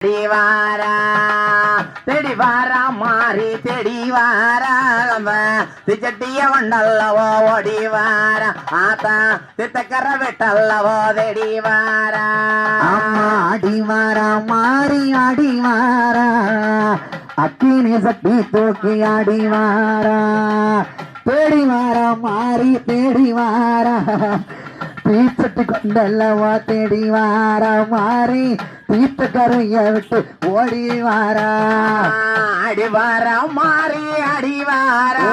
தெடிவாரா தெடிவாரா மாறி தெடிவாரா திச்சட்டிய கொண்டல்லவோ ஒடிவாரா ஆத்தா தித்தக்கர விட்டல்லவோ தெடிவாரா அம்மா அடிவாரா மாறி அடிவாரா அக்கினி சக்தி தூக்கி அடிவாரா தேடிவாரா மாறி தேடிவாரா தீச்சட்டி கொண்டல்லவா தேடிவாரா மாறி தீர்த்த கரைய விட்டு ஓடிவாரா அடிவாரா மாறி அடிவாரா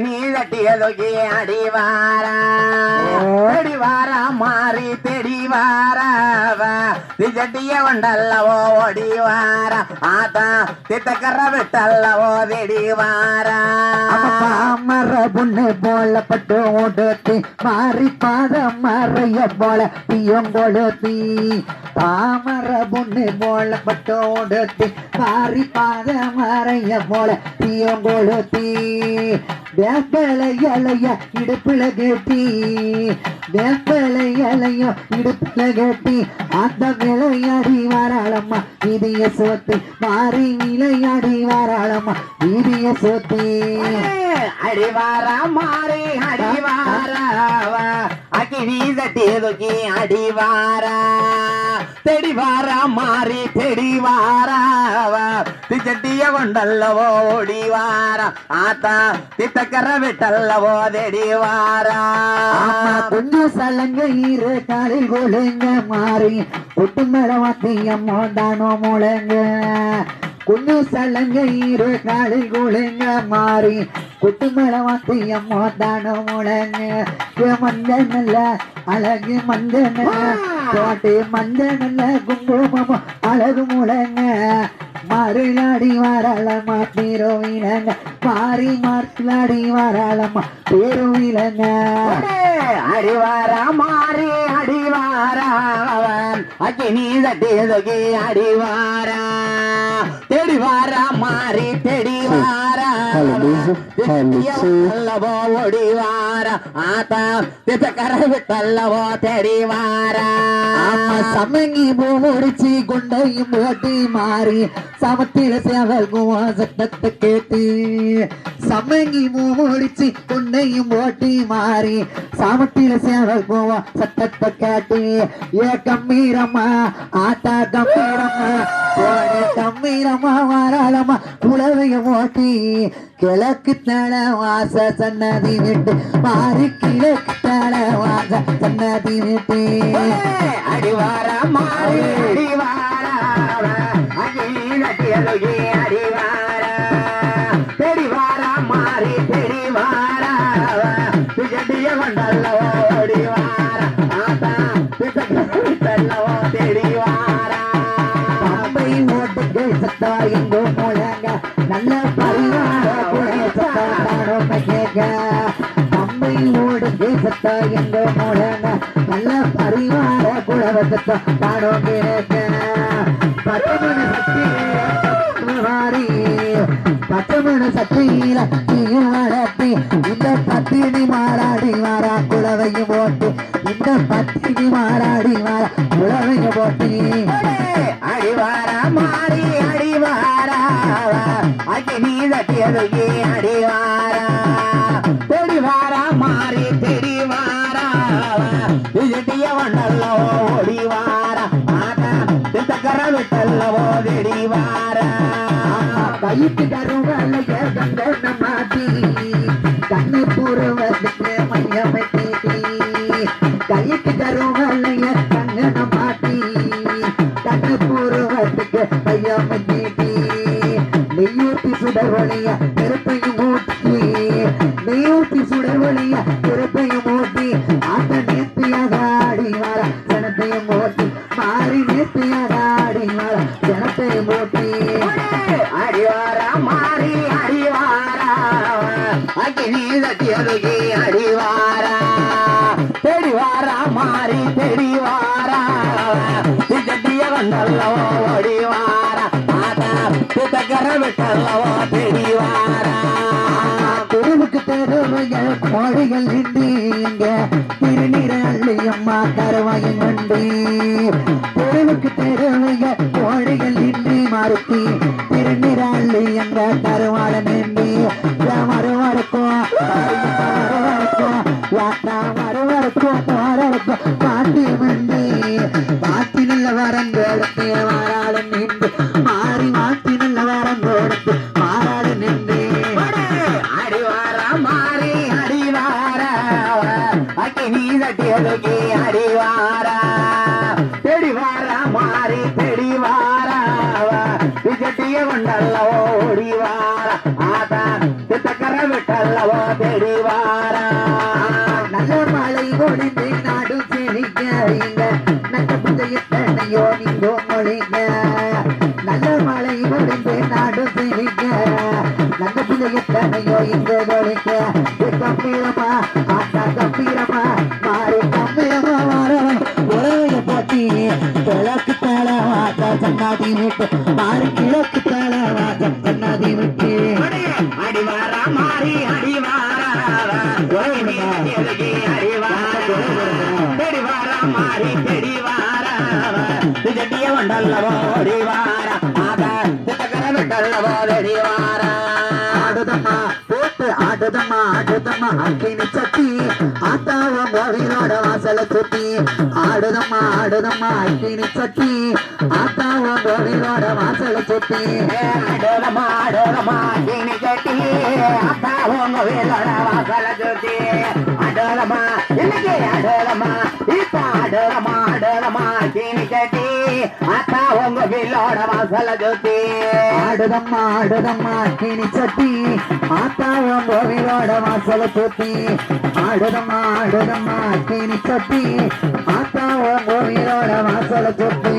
நீ தட்டியதொகி அடிவாரா தெடிவாரா மாறி தெடிவாரா திச்சட்டிய கொண்டல்லவோ ஒடிவாரா ஆத்தா தித்தக்கர விட்டல்லவோ தெடிவாரா மர புண்ணு போல பட்டு ஓடுத்தி மாறி பாத மறைய போல தீயங்கொழுத்தி தாமர புண்ணு போல பட்டு ஓடுத்தி மாறி பாத மறைய போல தீயங்கொழுத்தி வேப்பல இலைய இடுப்புல கட்டி வேப்பல இலையோ இடுப்புல கட்டி அந்த விளையாடி வாராளம்மா வீதிய சோத்து மாறி விளையாடி வாராளம்மா வீதிய சோத்து அடிவாரா மாறி அடிவாரா அக்கினி தட்டியதொகி அடிவாரா தெடிவாரா மாறி தெடிவாரா திச்சட்டிய கொண்டல்லவோ ஓடிவாரா ஆத்தா தித்தக்கர விட்டல்லவோ தெடிவாரா கொஞ்சம் சலங்க இரு காலில் கொழுங்க மாறி கொட்டு மேடமாத்தியம் மோண்டானோ முழங்க கொஞ்சம் சலங்க இரு காலில் கொழுங்க மாறி கொட்டு மேடமாத்தியம் மோண்டானோ முழங்க மஞ்ச நல்ல அழகு மஞ்ச நல்ல கோட்டை மஞ்ச நல்ல குங்குமம் அழகு முழங்க மாறிலாடி வாராளம்மா பேரோவிலங்க மாறி மாறிலாடி வாராளம்மா பேரோவிலங்க அடிவாரா மாறி அடிவாரா அக்கினி தட்டியதொகி அடிவாரா தெடிவாரா மாறி தெடிவாரா அல்லவோ ஒடிவாரா ஆத்தா தித்தக்கர விட்டல்லவோ தெடிவாரா சமங்கி முடிச்சு கொண்டையும் போட்டு மாறி சமத்தில சேவல்கும் சத்தத்தை கேட்டு சமங்கி முடிச்சு கொண்டையும் போட்டு மாறி சமத்தில சேவல்கும் சத்தத்தை கேட்டு ஏ கம்பீரம்மா ஆத்தா கம்பீரம்மா கம்பீரம்மா வாராளம்மா புலவைய ஓட்டி கிழக்கு தள வாச சன்னதி விட்டு மாறி கிழக்கு தள வாச சன்னதி விட்டு அடிவாரா மாறி அடிவாரா அடிவாரா தெடிவாரா மாறி தெடிவாரா திச்சட்டிய கொண்டல்லவோ ஓடிவாரா ஆத்தா தித்தல்லவோ தெடிவாரா பம்பை ஓட்டுக்கு சத்தா எங்கோ முழங்க நல்ல பரிவார கேட்க பம்பை ஓடுக்கு சத்தா எங்கோ முழங்க நல்ல பரிவார குழவத்தை பாடோ கேட்க பச்சமன சக்தி மாறி பச்சமன சக்தியில நீயும் வளர்த்தி இந்த பத்தினி மாறாடி வாரா குழவையும் போட்டு இந்த பத்தினி மாறாடி வாரா குழவையும் போட்டு அடிவாரா மாறி அடிவாரா அக்கினி தட்டியதொகி அடிவாரா தெடிவாரா மாறி தெடிவாரா திச்சட்டிய கொண்டல்லவோ ஓடிவாரா ஆத்தா தித்தக்கர விட்டல்லவோ தெடிவாரா கைக்கு கருவலைய கண்ண மாட்டி கண்ணு பூர்வத்துக்கு மையமை தேடி கைக்கு கருவலைய கண்ண மாட்டி கண்ணு பூர்வத்துக்கு மையமை தேடி நெய்யூட்டி சுடர்வழிய நெருப்பையும் மூட்டி நெய்யூட்டி சுடர்வழிய நெருப்பையும் மூட்டி ஆட்ட நேர்த்தியாக ஆடி வார ஜனத்தையும் மூட்டி மாறி நேர்த்தியாக ஆடி வார ஜனத்தையும் மூட்டி அடிவாரா மாறி அடிவாரா அக்கினி தட்டியதொகி அடிவாரா தெடிவாரா மாறி தெடிவாரா திச்சட்டிய கொண்டல்லவோ ஒடிவாரா ஆத்தா தித்தக்கர விட்டல்லவோ தெடிவாரா தெருவுக்கு தெருவு தெருவுகள் கோடிகள் இன்றி இங்க திருநீரள்ளியம்மா கருவாயின் வண்டி தெருவுக்கு தெருவுகள் கோடிகள் இன்றி மறுத்தி திருநீரள்ளி எங்க கருவாட நின்றி மறுவருக்கும் மறுவருக்கும் போறருக்கும் பாட்டி வண்டி பாட்டி நல்ல வரம் கொடுத்து மாறாளன் நின்று மாறி மாட்டி நல்ல வரம் கொடுத்து மாறாளன் நின்று அடிவாரா மாறி அடிவாரா அக்கினி சட்டியதுக்கு அடிவாரா தெடிவாரா மாறி தெடிவாரா விஜட்டிய கொண்டல்லவோ ஓடிவாரா ஆதா சித்தக்கர விட்டல்லவோ தெடிவாரா நல்ல மழை ஒளிந்து நாடு செழிக்க இங்க நட்ட புதையோ நீங்கோ மொழிங்க நல்ல மழை ஒளிந்து நாடு செழிக்க நல்ல புதையோ இங்க மொழிங்க கம்பீரமா ஆட்டா கம்பீரமா மாறி கம்பீரமா மாறவன் உறவைய போட்டி கிழக்கு தல வாட்டா சன்னாதி விட்டு மாறி கிழக்கு தல வாட்டா சன்னாதி விட்டு அடிவாரா மாறி அடிவாரா தெடிவாரா மாறி தெடிவாரா விஜட்டிய கொண்டல்லவோ ஓடிவாரா ஆதா சித்தக்கர விட்டல்லவோ தெடிவாரா ஆடுதம்மா போட்டு ஆடுதம்மா ஆடுதம்மா அக்கினி சட்டி ஆத்தாவ மோவினோட வாசல சுத்தி ஆடுதம்மா ஆடுதம்மா அக்கினி சட்டி ஆத்தாவ மோவினோட வாசல சுத்தி அடோலமா அடோலமா கிணி கட்டி அத்தா உங்க வீலோட வாசல சுத்தி அடோலமா இன்னைக்கு அடோலமா இப்ப அடோலமா அடோலமா கிணி கட்டி அத்தா உங்க வீலோட வாசல சுத்தி ஆடுதம்மா ஆடுதம்மா அக்கினி சட்டி ஆத்தாவ மோவினோட வாசல சுத்தி ஆடுதம்மா ஆடுதம்மா அக்கினி சட்டி ஆத்தாவ மோவினோட வாசல சுத்தி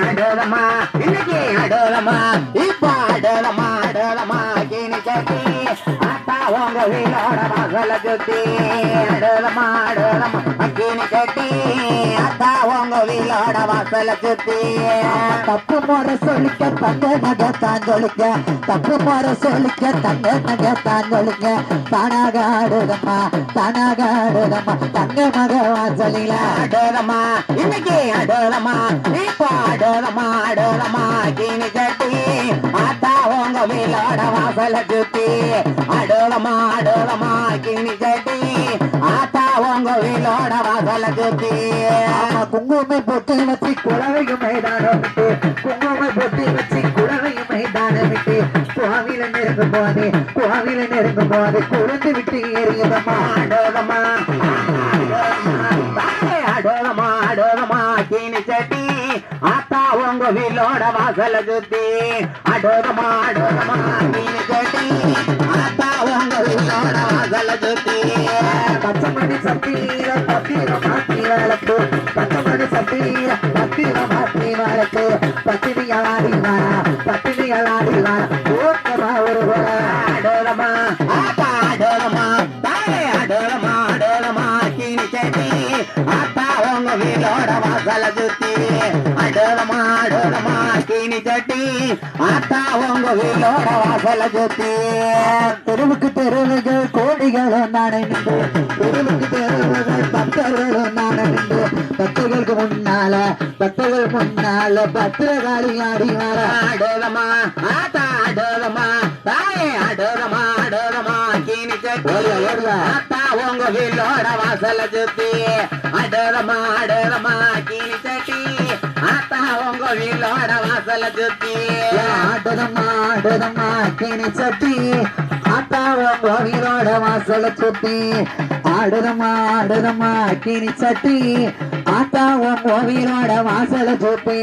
அடோலமா இன்னைக்கு அடோலமா இப்ப அடோலமா அடோலமா கிணி கட்டி அத்தா உங்க வீலோட வாசல சுத்தி அடோலமா அடோலமா கிணி கட்டி அத்தா உங்க வீலோட வாசல சுத்தி தப்பு முறை சொல்லிக்க தங்க நகை தாங்கொழுக்க தப்பு முறை சொல்லிக்க தங்க நகை தாங்கொழுக்க தானாக ஆடுதம்மா தானாக ஆடுதம்மா தங்க மக வாசலில அடோலமா இன்னைக்கு அடோலமா இப்ப அடோலமா அடோலமா கிணி கட்டி அத்தா உங்க வீலோட வாசல சுத்தி அடோலமா அடோலமா கிணி கட்டி அத்தா உங்க வீலோட வாசல சுத்தி குங்குமை பொட்டு வச்சு குழவையும் மைதானம் விட்டு குங்குமை பொட்டு வச்சு குழவையும் மைதானம் விட்டு கோவில நெருங்கும் போது குழந்து விட்டு எறியதம்மா அடோலமா அடோலமா அடோலமா கிணி கட்டி அத்தா உங்க வீலோட வாசல சுத்தி அடோலமா அடோலமா கிணி கட்டி அத்தா உங்க வீலோட வாசல சுத்தி பச்சமணி சட்டீர பத்திர மாற்றி வளர்த்து பச்சமணி சட்டீர பத்திர மாற்றி வளர்த்து பத்தினியாடி வாரா ஓட்டமா ஒரு அடோலமா ஆத்தா அடோலமா தாயே அடோலமா அடோலமா கிணி கட்டி அத்தா உங்க வீலோட வாசல சுத்தி அடோலமா அடோலமா கிணி கட்டி அத்தா உங்க வீலோட வாசல சுத்தி தெருவுக்கு தெருவுகள் கோடிகளும் நானே நின்று தெருவுக்கு தெருவுகள் பக்தர்களும் நானே நின்று பக்தர்களுக்கு முன்னால பத்திரகாளி ஆடி வர அடோலமா ஆத்தா அடோலமா தாயே அடோலமா அடோலமா கிணி கட்டி அத்தா உங்க வீலோட வாசல சுத்தி அடோலமா அடோலமா கிணி கட்டி அத்தா உங்க வீலோட வாசல சுத்தி ஆடுதம்மா கிணி சட்டி ஆத்தாவ கோவிலோட வாசல சுத்தி ஆடுதம்மா கிணி சட்டி ஆத்தாவ கோவிலோட வாசல சுத்தி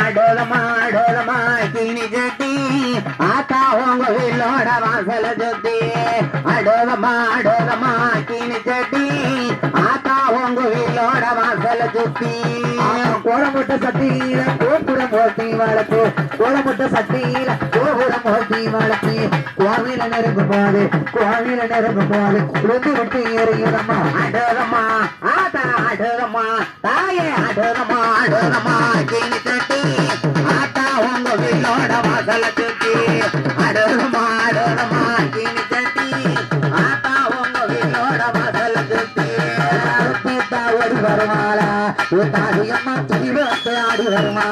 அடோலமா அடோலமா கிணி கட்டி ஆத்தா உங்க வீலோட வாசல சுத்தி அடோலமா அடோலமா கிணி கட்டி ஆத்தா உங்க வீலோட வாசல சுத்தி கோலமுட்ட சட்டியில கோபுரம் ஓட்டி வளர்த்து கோலமுட்ட சட்டியில கோபுரம் ஓட்டி வளர்த்து கோவில நெருங்கும் போது குழந்தை விட்டு ஏறியதம்மா அடோலமா ஆத்தா அடோலமா தாயே அடோலமா அடோலமா கிணி கட்டி ஆத்தா உங்க வீலோட வாசல சுத்தி அடோலமா அடோலமா கிணி கட்டி ஆத்தா உங்க வருமாளா காளியம்மா துணி வந்து ஆடி வருமா